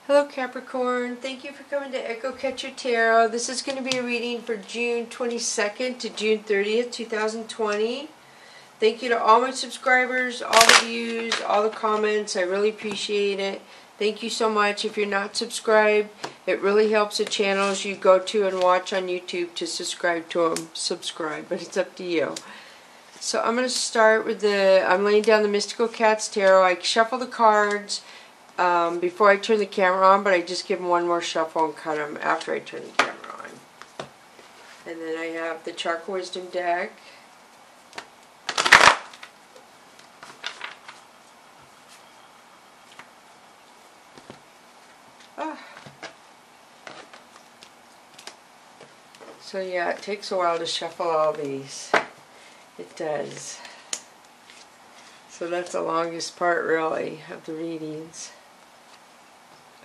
Hello Capricorn, thank you for coming to Echo Catcher Tarot. This is going to be a reading for June 22nd to June 30th, 2020. Thank you to all my subscribers, all the views, all the comments. I really appreciate it. Thank you so much. If you're not subscribed, it really helps the channels you go to and watch on YouTube to subscribe to them. Subscribe, but it's up to you. So I'm going to start with I'm laying down the Mystical Cats Tarot. I shuffle the cards before I turn the camera on, but I just give them one more shuffle and cut them after I turn the camera on. And then I have the Chakra Wisdom deck. So yeah, it takes a while to shuffle all these. It does. So that's the longest part, really, of the readings.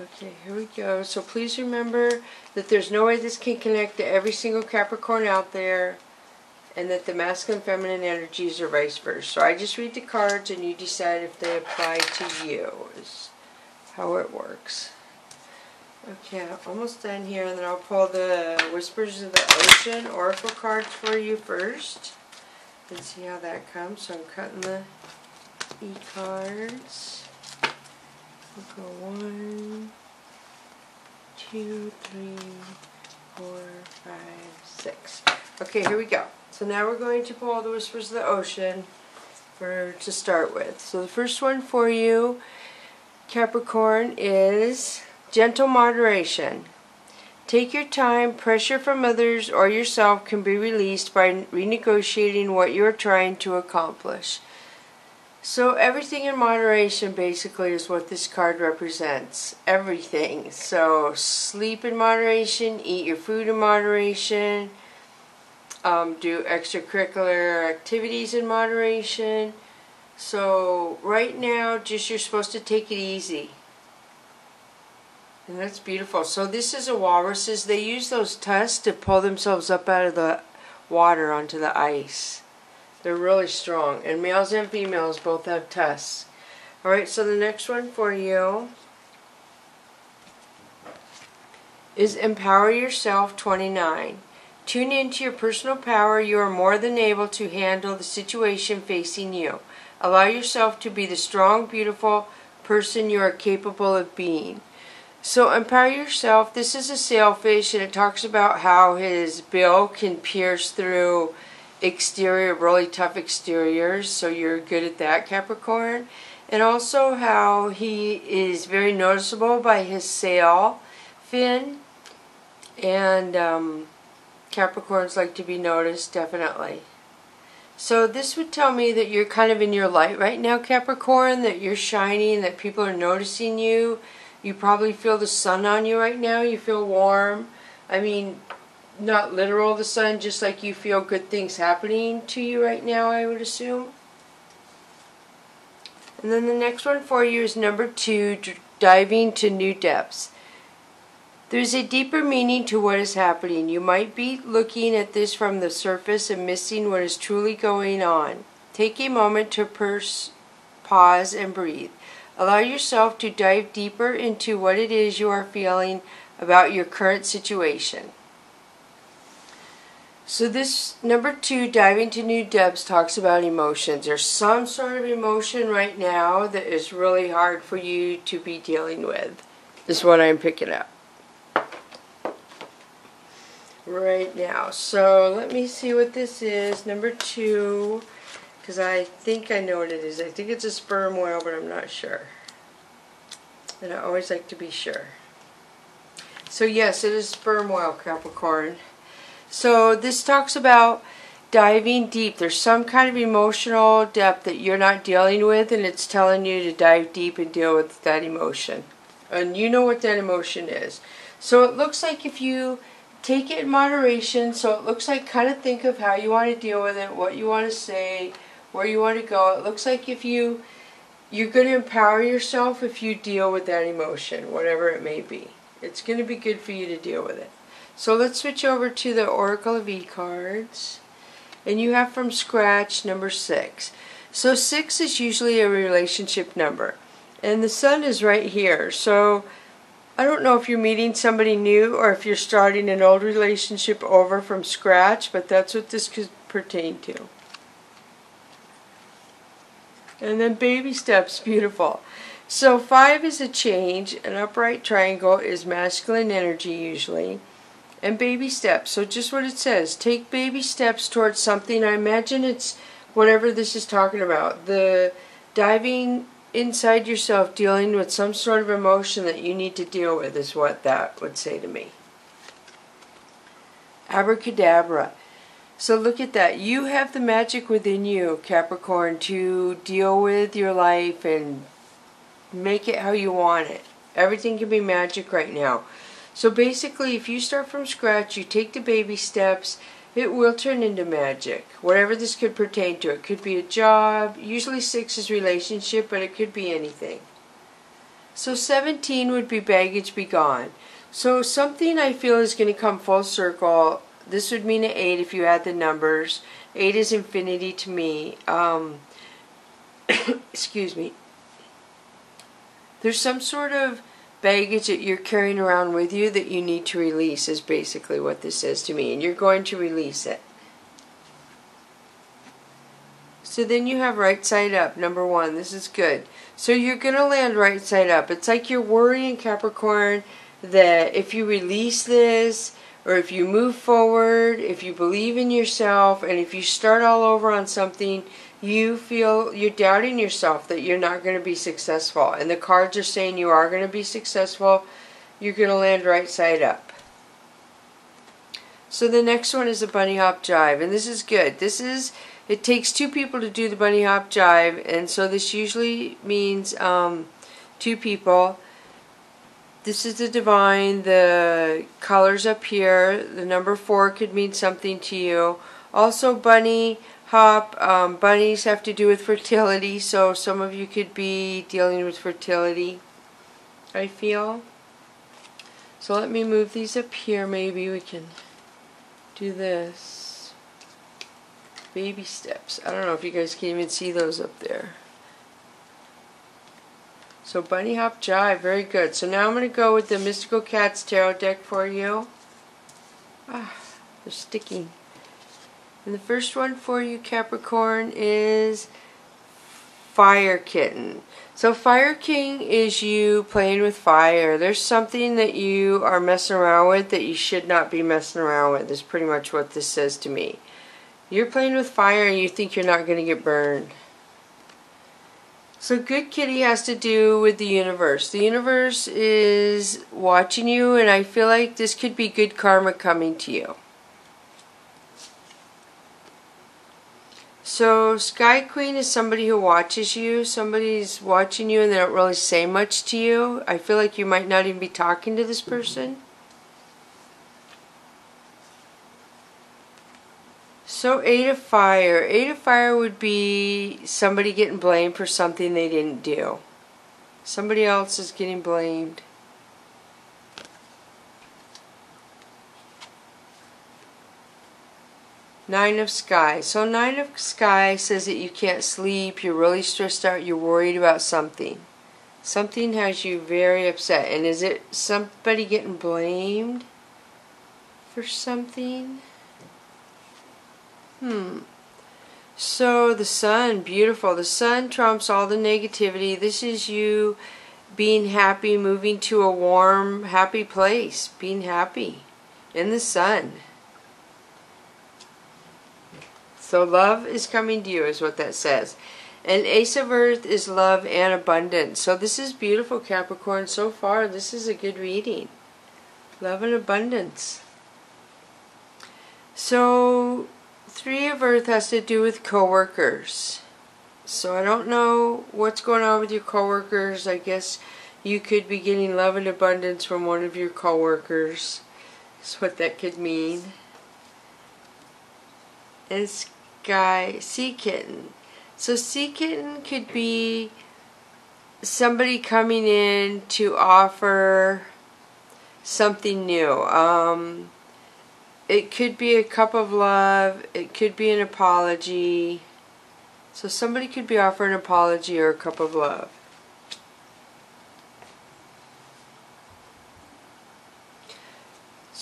Okay, here we go. So please remember that there's no way this can connect to every single Capricorn out there, and that the masculine and feminine energies are vice versa. So I just read the cards and you decide if they apply to you, is how it works. Okay, I'm almost done here, and then I'll pull the Whispers of the Ocean Oracle cards for you first. And see how that comes. So I'm cutting the e-cards. We'll go 1, 2, 3, 4, 5, 6. Okay, here we go. So now we're going to pull the Whispers of the Ocean to start with. So the first one for you, Capricorn, is gentle moderation. Take your time. Pressure from others or yourself can be released by renegotiating what you are trying to accomplish. So everything in moderation basically is what this card represents. Everything. So sleep in moderation, eat your food in moderation, do extracurricular activities in moderation. So right now, you're supposed to take it easy. And that's beautiful. So this is a walrus. They use those tusks to pull themselves up out of the water onto the ice. They're really strong. And males and females both have tusks. Alright, so the next one for you is Empower Yourself 29. Tune into your personal power. You are more than able to handle the situation facing you. Allow yourself to be the strong, beautiful person you are capable of being. So empower yourself. This is a sailfish, and it talks about how his bill can pierce through really tough exteriors, so you're good at that, Capricorn. And also how he is very noticeable by his sail fin, and Capricorns like to be noticed, definitely. So this would tell me that you're kind of in your light right now, Capricorn, that you're shining, that people are noticing you. You probably feel the sun on you right now. You feel warm. I mean, not literal the sun, just like you feel good things happening to you right now, I would assume. And then the next one for you is number 2, diving to new depths. There's a deeper meaning to what is happening. You might be looking at this from the surface and missing what is truly going on. Take a moment to pause and breathe. Allow yourself to dive deeper into what it is you are feeling about your current situation. So this number 2, diving to new depths, talks about emotions. There's some sort of emotion right now that is really hard for you to be dealing with, is what I'm picking up right now. So let me see what this is. Number 2. Because I think I know what it is. I think it's a sperm whale, but I'm not sure. And I always like to be sure. So yes, it is sperm whale, Capricorn. So this talks about diving deep. There's some kind of emotional depth that you're not dealing with, and it's telling you to dive deep and deal with that emotion. And you know what that emotion is. So it looks like if you take it in moderation, so it looks like kind of think of how you want to deal with it, what you want to say, where you want to go. It looks like if you're going to empower yourself if you deal with that emotion, whatever it may be. It's going to be good for you to deal with it. So let's switch over to the Oracle of E-cards. And you have from scratch number 6. So 6 is usually a relationship number. And the sun is right here. So I don't know if you're meeting somebody new or if you're starting an old relationship over from scratch, but that's what this could pertain to. And then baby steps, beautiful. So 5 is a change. An upright triangle is masculine energy usually. And baby steps. So just what it says. Take baby steps towards something. I imagine it's whatever this is talking about. The diving inside yourself, dealing with some sort of emotion that you need to deal with is what that would say to me. Abracadabra. So look at that. You have the magic within you, Capricorn, to deal with your life and make it how you want it. Everything can be magic right now. So basically, if you start from scratch, you take the baby steps, it will turn into magic. Whatever this could pertain to. It could be a job. Usually 6 is relationship, but it could be anything. So 17 would be baggage be gone. So something I feel is going to come full circle. This would mean an 8 if you add the numbers. 8 is infinity to me. Excuse me. There's some sort of baggage that you're carrying around with you that you need to release is basically what this says to me. And you're going to release it. So then you have right side up, number 1. This is good. So you're going to land right side up. It's like you're worrying, Capricorn, that if you release this, or if you move forward, if you believe in yourself, and if you start all over on something, you feel you're doubting yourself that you're not going to be successful. And the cards are saying you are going to be successful. You're going to land right side up. So the next one is a bunny hop jive. And this is good. It takes 2 people to do the bunny hop jive. And so this usually means 2 people. This is the divine, the colors up here. The number 4 could mean something to you. Also bunny hop, bunnies have to do with fertility, so some of you could be dealing with fertility, I feel. So let me move these up here, maybe we can do this. Baby steps. I don't know if you guys can even see those up there. So bunny hop jive, very good. So now I'm going to go with the Mystical Cats Tarot deck for you. Ah, they're sticking. And the first one for you, Capricorn, is Fire Kitten. So Fire King is you playing with fire. There's something that you are messing around with that you should not be messing around with, is pretty much what this says to me. You're playing with fire and you think you're not going to get burned. So good kitty has to do with the universe. The universe is watching you, and I feel like this could be good karma coming to you. So Sky Queen is somebody who watches you. Somebody's watching you and they don't really say much to you. I feel like you might not even be talking to this person. So 8 of Fire. 8 of Fire would be somebody getting blamed for something they didn't do. Somebody else is getting blamed. Nine of Sky. So 9 of Sky says that you can't sleep, you're really stressed out, you're worried about something. Something has you very upset. And is it somebody getting blamed for something? So the Sun, beautiful. The Sun trumps all the negativity. This is you being happy, moving to a warm, happy place. Being happy in the Sun. So love is coming to you is what that says. And Ace of Earth is love and abundance. So this is beautiful, Capricorn. So far, this is a good reading. Love and abundance. So 3 of Earth has to do with coworkers. So I don't know what's going on with your coworkers. I guess you could be getting love and abundance from one of your coworkers. That's what that could mean. And Sky, Sea Kitten. So Sea Kitten could be somebody coming in to offer something new. It could be a cup of love. It could be an apology. So somebody could be offering an apology or a cup of love.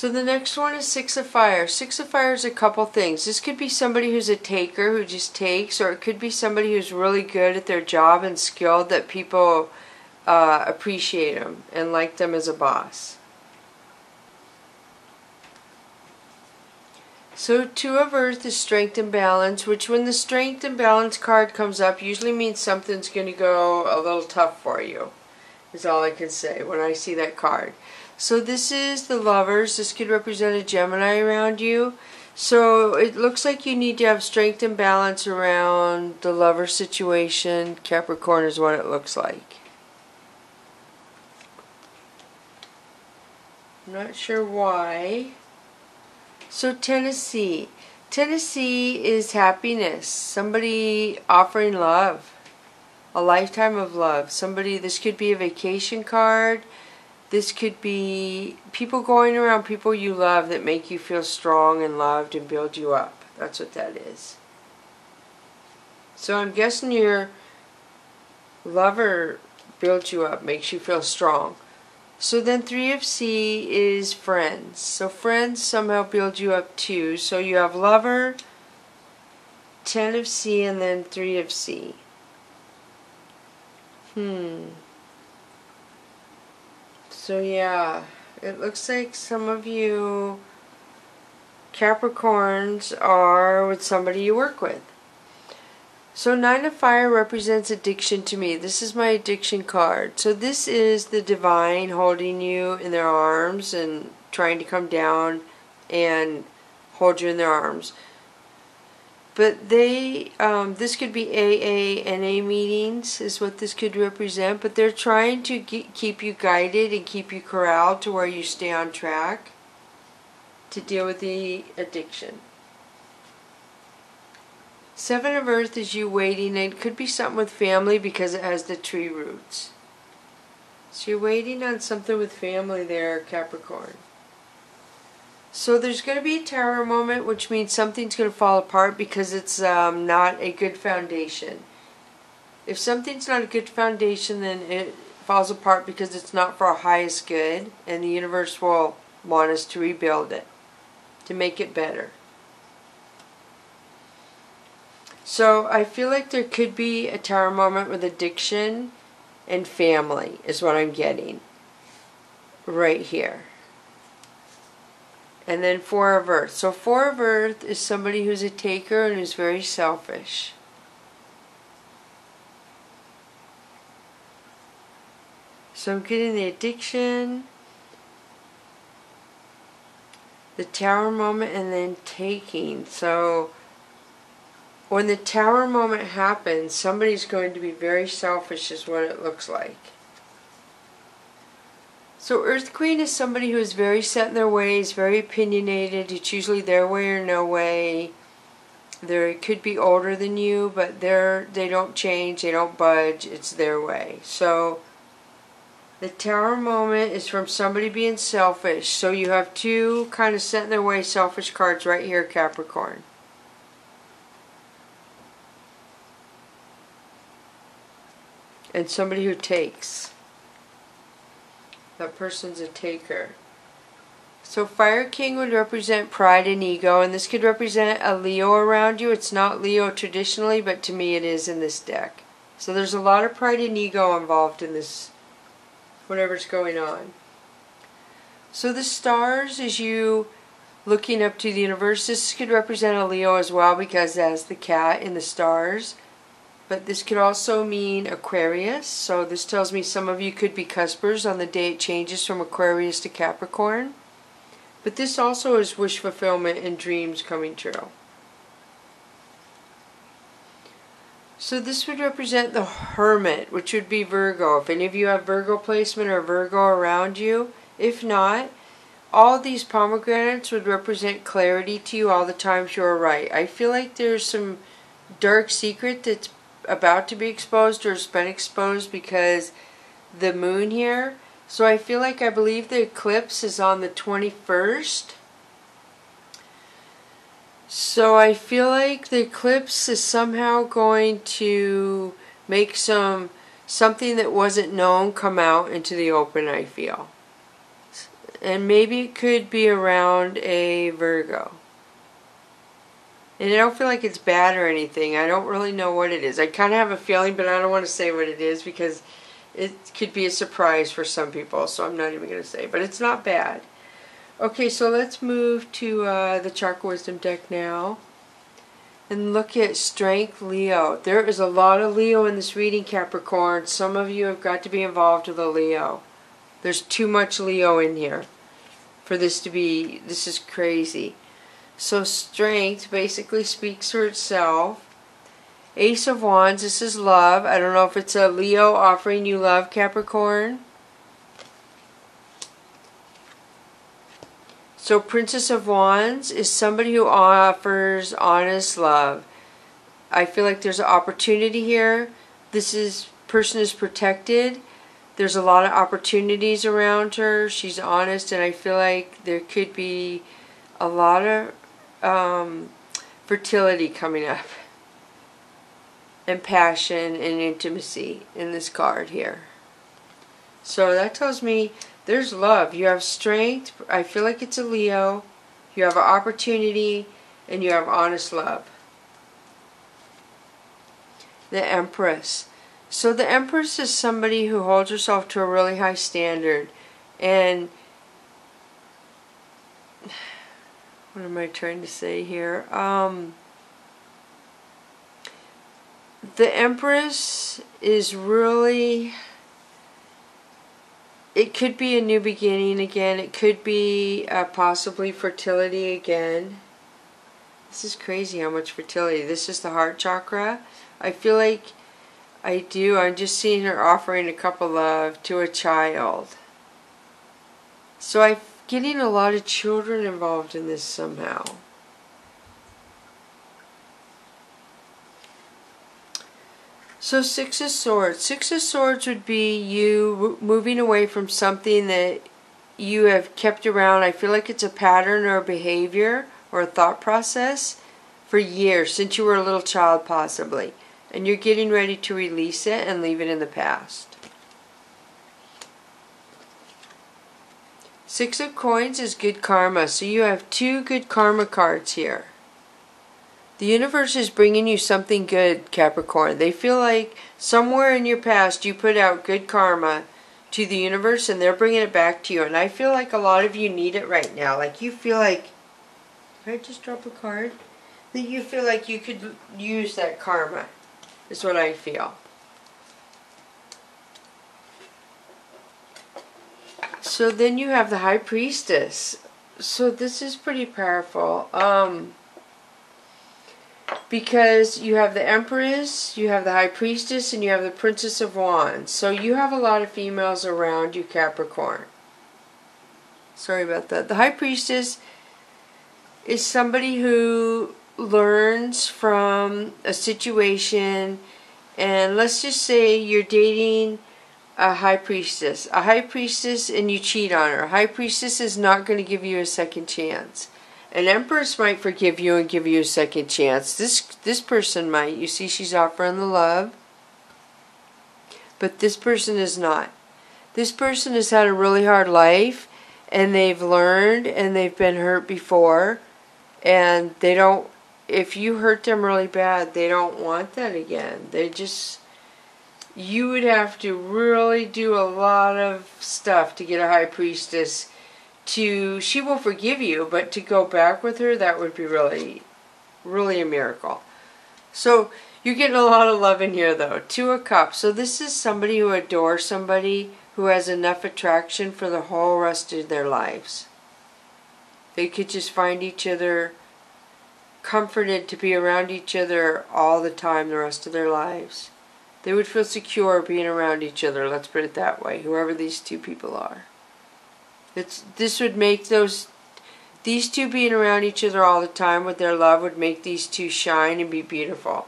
So the next one is Six of Fire. Six of Fire is a couple things. This could be somebody who's a taker who just takes, or it could be somebody who's really good at their job and skilled that people appreciate them and like them as a boss. So Two of Earth is Strength and Balance, which when the Strength and Balance card comes up usually means something's going to go a little tough for you, is all I can say when I see that card. So this is the Lovers. This could represent a Gemini around you. So it looks like you need to have strength and balance around the lover situation. Capricorn is what it looks like. I'm not sure why. So Tennessee. Tennessee is happiness. Somebody offering love. A lifetime of love. Somebody, this could be a vacation card. This could be people going around people you love that make you feel strong and loved and build you up. That's what that is. So I'm guessing your lover builds you up, makes you feel strong. So then Three of C is friends. So friends somehow build you up too. So you have lover, 10 of C, and then 3 of C. So yeah, it looks like some of you Capricorns are with somebody you work with. So Nine of Fire represents addiction to me. This is my addiction card. So this is the divine holding you in their arms and trying to come down and hold you in their arms. But they, this could be AA, NA meetings is what this could represent. But they're trying to keep you guided and keep you corralled to where you stay on track to deal with the addiction. Seven of Earth is you waiting, and it could be something with family because it has the tree roots. So you're waiting on something with family there, Capricorn. So there's going to be a tower moment, which means something's going to fall apart because it's not a good foundation. If something's not a good foundation, then it falls apart because it's not for our highest good, and the universe will want us to rebuild it, to make it better. So I feel like there could be a tower moment with addiction and family is what I'm getting right here. And then Four of Earth. So Four of Earth is somebody who's a taker and who's very selfish. So I'm getting the addiction, the tower moment, and then taking. So when the tower moment happens, somebody's going to be very selfish is what it looks like. So Earth Queen is somebody who is very set in their ways, very opinionated. It's usually their way or no way. They could be older than you, but they don't change, they don't budge. It's their way. So the tower moment is from somebody being selfish. So you have two kind of set in their way selfish cards right here, Capricorn. And somebody who takes. That person's a taker. So Fire King would represent pride and ego, and this could represent a Leo around you. It's not Leo traditionally, but to me it is in this deck. So there's a lot of pride and ego involved in this, whatever's going on. So the stars is you looking up to the universe. This could represent a Leo as well because it has the cat in the stars. But this could also mean Aquarius. So this tells me some of you could be cuspers on the day it changes from Aquarius to Capricorn. But this also is wish fulfillment and dreams coming true. So this would represent the Hermit, which would be Virgo. If any of you have Virgo placement or Virgo around you, if not, all these pomegranates would represent clarity to you all the times you're right. I feel like there's some dark secret that's about to be exposed or has been exposed because the moon here. So I feel like I believe the eclipse is on the 21st. So I feel like the eclipse is somehow going to make something that wasn't known come out into the open, I feel. And maybe it could be around a Virgo. And I don't feel like it's bad or anything. I don't really know what it is. I kind of have a feeling, but I don't want to say what it is because it could be a surprise for some people. So I'm not even going to say. But it's not bad. Okay, so let's move to the Chakra Wisdom deck now. And look at Strength Leo. There is a lot of Leo in this reading, Capricorn. Some of you have got to be involved with a Leo. There's too much Leo in here for this to be, this is crazy. So Strength basically speaks for itself. Ace of Wands, this is love. I don't know if it's a Leo offering you love, Capricorn. So Princess of Wands is somebody who offers honest love. I feel like there's an opportunity here. Person is protected. There's a lot of opportunities around her. She's honest, and I feel like there could be a lot of fertility coming up. And passion and intimacy in this card here. So that tells me there's love. You have strength. I feel like it's a Leo. You have an opportunity, and you have honest love. The Empress. So the Empress is somebody who holds herself to a really high standard. And what am I trying to say here? The Empress is really, it could be a new beginning again. It could be possibly fertility again. This is crazy how much fertility. This is the heart chakra. I feel like I'm just seeing her offering a cup of love to a child. So I'm getting a lot of children involved in this somehow. So Six of Swords. Six of Swords would be you moving away from something that you have kept around. I feel like it's a pattern or a behavior or a thought process for years, since you were a little child possibly. And you're getting ready to release it and leave it in the past. Six of Coins is good karma. So you have two good karma cards here. The universe is bringing you something good, Capricorn. They feel like somewhere in your past you put out good karma to the universe and they're bringing it back to you. And I feel like a lot of you need it right now. Like you feel like, did I just drop a card? That you feel like you could use that karma, is what I feel. So then you have the High Priestess. So this is pretty powerful. Because you have the Empress, you have the High Priestess, and you have the Princess of Wands. So you have a lot of females around you, Capricorn. Sorry about that. The High Priestess is somebody who learns from a situation, and let's just say you're dating a High Priestess. A High Priestess and you cheat on her. A High Priestess is not going to give you a second chance. An Empress might forgive you and give you a second chance. This person might. You see, she's offering the love. But this person is not. This person has had a really hard life, and they've learned, and they've been hurt before. And they don't, if you hurt them really bad, they don't want that again. They just, you would have to really do a lot of stuff to get a High Priestess she will forgive you, but to go back with her, that would be really, really a miracle. So you're getting a lot of love in here though. Two of Cups. So this is somebody who adores somebody who has enough attraction for the whole rest of their lives. They could just find each other comforted to be around each other all the time the rest of their lives. They would feel secure being around each other, let's put it that way, whoever these two people are. This would make these two being around each other all the time with their love would make these two shine and be beautiful.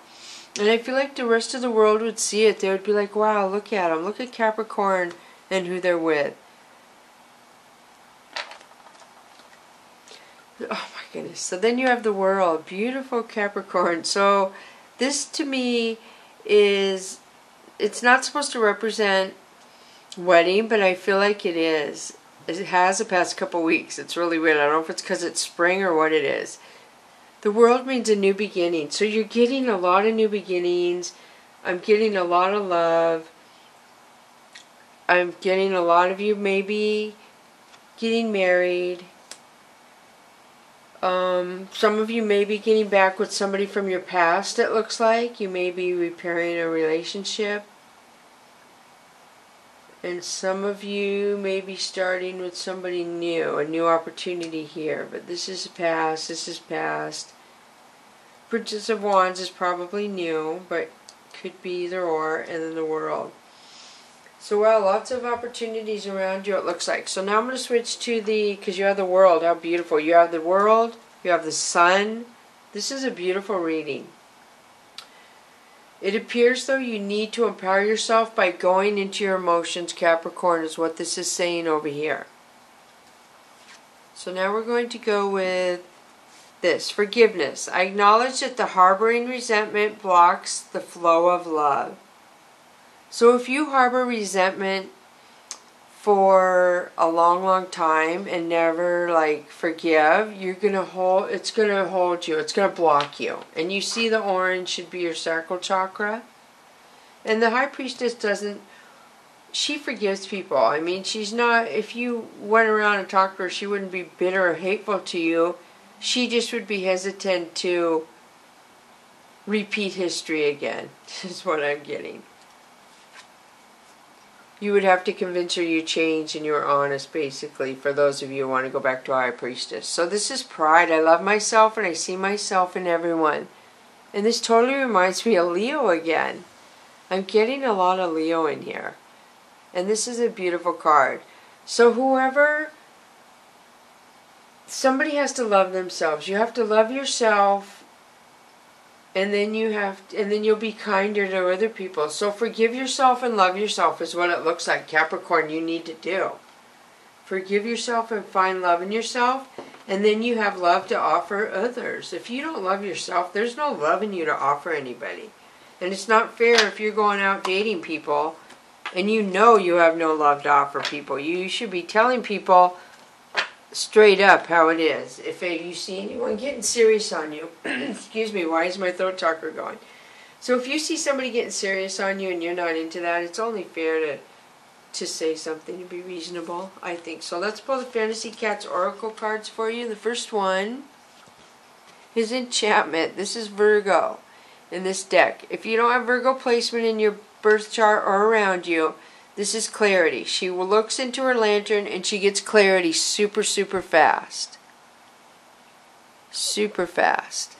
And I feel like the rest of the world would see it. They would be like, wow, look at them. Look at Capricorn and who they're with. Oh my goodness. So then you have the World. Beautiful Capricorn. So this to me is, it's not supposed to represent wedding, but I feel like it is. It has the past couple weeks. It's really weird. I don't know if it's because it's spring or what it is. The world means a new beginning. So you're getting a lot of new beginnings. I'm getting a lot of love. I'm getting a lot of you maybe getting married. Some of you may be getting back with somebody from your past, it looks like. You may be repairing a relationship. And some of you may be starting with somebody new, a new opportunity here. But this is past, this is past. Princess of Wands is probably new, but could be either or, and then the World. So, well, lots of opportunities around you, it looks like. So now I'm going to switch to because you have the World. How beautiful. You have the World, you have the Sun. This is a beautiful reading. It appears though you need to empower yourself by going into your emotions, Capricorn, is what this is saying over here. So now we're going to go with this. Forgiveness. I acknowledge that the harboring resentment blocks the flow of love. So if you harbor resentment for a long time and never forgive, it's gonna hold you, it's gonna block you. And you see the orange should be your sacral chakra. And the High Priestess she forgives people. I mean, she's not, if you went around and talked to her, she wouldn't be bitter or hateful to you. She just would be hesitant to repeat history again, is what I'm getting. You would have to convince her you changed and you were honest, basically, for those of you who want to go back to High Priestess. So this is pride. I love myself and I see myself in everyone. And this totally reminds me of Leo again. I'm getting a lot of Leo in here. And this is a beautiful card. So somebody has to love themselves. You have to love yourself. And then you'll be kinder to other people. So forgive yourself and love yourself is what it looks like, Capricorn, you need to do. Forgive yourself and find love in yourself. And then you have love to offer others. If you don't love yourself, there's no love in you to offer anybody. And it's not fair if you're going out dating people and you know you have no love to offer people. You should be telling people straight up how it is. If you see anyone getting serious on you, excuse me, why is my throat chakra going? So if you see somebody getting serious on you and you're not into that, it's only fair to say something, to be reasonable, I think. So let's pull the Fantasy Cats Oracle cards for you. The first one is Enchantment. This is Virgo in this deck. If you don't have Virgo placement in your birth chart or around you, this is clarity. She looks into her lantern and she gets clarity super, super fast. Super fast.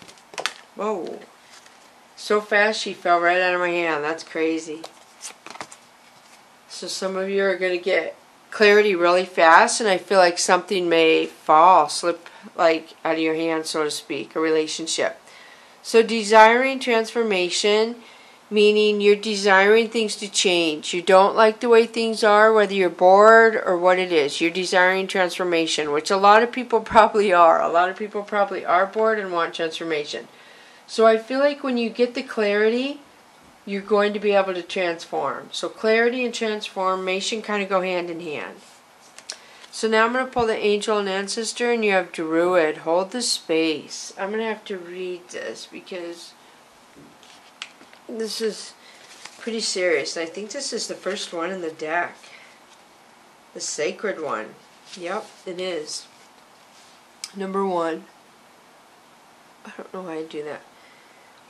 Whoa. So fast she fell right out of my hand. That's crazy. So some of you are going to get clarity really fast, and I feel like something may slip out of your hand, so to speak, a relationship. So desiring transformation, meaning you're desiring things to change. You don't like the way things are, whether you're bored or what it is. You're desiring transformation, which a lot of people probably are. A lot of people probably are bored and want transformation. So I feel like when you get the clarity, you're going to be able to transform. So clarity and transformation kind of go hand in hand. So now I'm going to pull the Angel and Ancestor, and you have Druid. Hold the space. I'm going to have to read this because this is pretty serious. I think this is the first one in the deck. The sacred one. Yep, it is. Number 1. I don't know why I do that.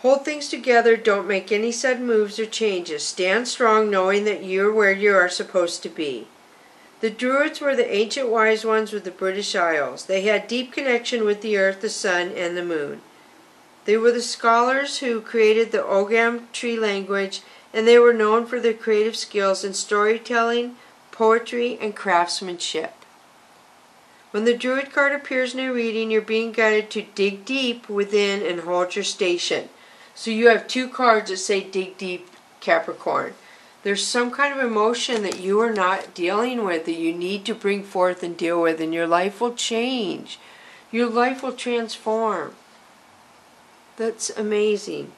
Hold things together. Don't make any sudden moves or changes. Stand strong knowing that you're where you are supposed to be. The Druids were the ancient wise ones with the British Isles. They had deep connection with the earth, the sun, and the moon. They were the scholars who created the Ogham tree language, and they were known for their creative skills in storytelling, poetry, and craftsmanship. When the Druid card appears in a reading, you're being guided to dig deep within and hold your station. So you have 2 cards that say dig deep, Capricorn. There's some kind of emotion that you are not dealing with that you need to bring forth and deal with, and your life will change. Your life will transform. That's amazing.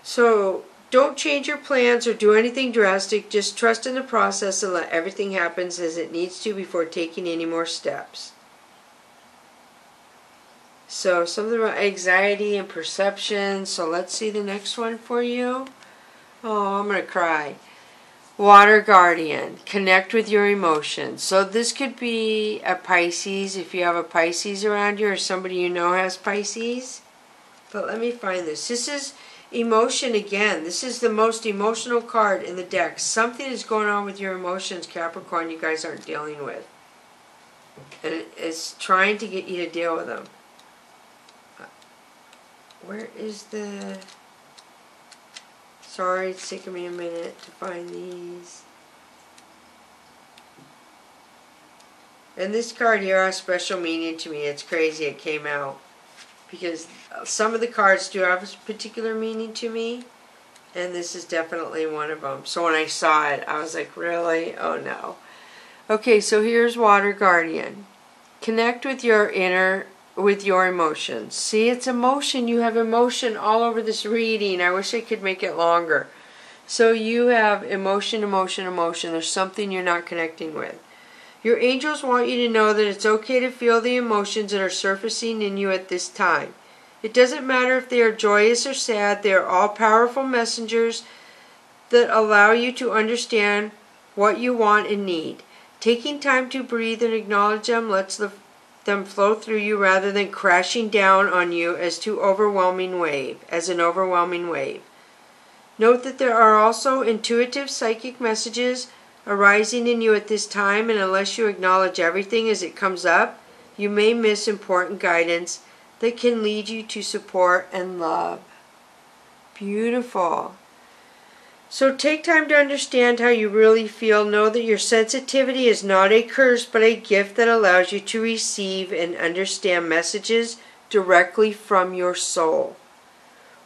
So don't change your plans or do anything drastic. Just trust in the process and let everything happen as it needs to before taking any more steps. So something about anxiety and perception. So let's see the next one for you. Oh, I'm going to cry. Water Guardian. Connect with your emotions. So this could be a Pisces if you have a Pisces around you or somebody you know has Pisces. But let me find this. This is emotion again. This is the most emotional card in the deck. Something is going on with your emotions, Capricorn, you guys aren't dealing with. And it's trying to get you to deal with them. Where is the... Sorry, it's taking me a minute to find these. And this card here has special meaning to me. It's crazy it came out. Because some of the cards do have a particular meaning to me. And this is definitely one of them. So when I saw it, I was like, really? Oh no. Okay, so here's Water Guardian. Connect with your emotions. See, it's emotion. You have emotion all over this reading. I wish I could make it longer. So you have emotion, emotion, emotion. There's something you're not connecting with. Your angels want you to know that it's okay to feel the emotions that are surfacing in you at this time. It doesn't matter if they are joyous or sad. They are all powerful messengers that allow you to understand what you want and need. Taking time to breathe and acknowledge them lets them flow through you rather than crashing down on you as an overwhelming wave. Note that there are also intuitive psychic messages arising in you at this time, and unless you acknowledge everything as it comes up, you may miss important guidance that can lead you to support and love. Beautiful. So take time to understand how you really feel. Know that your sensitivity is not a curse, but a gift that allows you to receive and understand messages directly from your soul.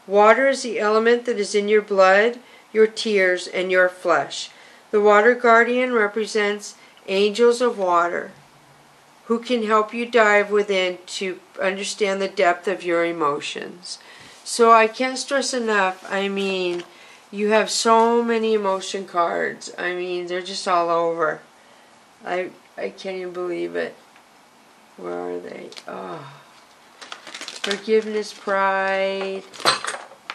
Water is the element that is in your blood, your tears, and your flesh. The Water Guardian represents angels of water who can help you dive within to understand the depth of your emotions. So I can't stress enough, I mean, you have so many emotion cards. I mean, they're just all over. I can't even believe it. Where are they? Oh. Forgiveness, pride.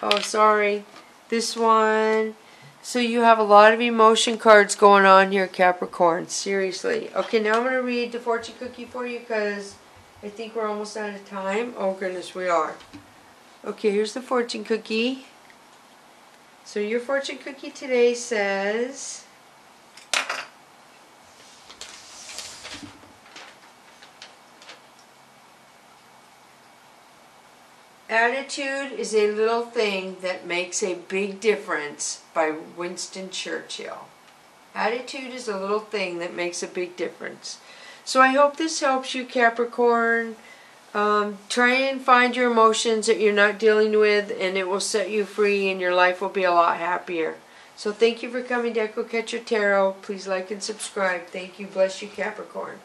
Oh, sorry. This one. So you have a lot of emotion cards going on here, Capricorn. Seriously. Okay, now I'm going to read the fortune cookie for you because I think we're almost out of time. Oh, goodness, we are. Okay, here's the fortune cookie. So your fortune cookie today says... Attitude is a little thing that makes a big difference, by Winston Churchill. Attitude is a little thing that makes a big difference. So I hope this helps you, Capricorn. Try and find your emotions that you're not dealing with, and it will set you free, and your life will be a lot happier. So thank you for coming to Echo Catcher Tarot. Please like and subscribe. Thank you. Bless you, Capricorn.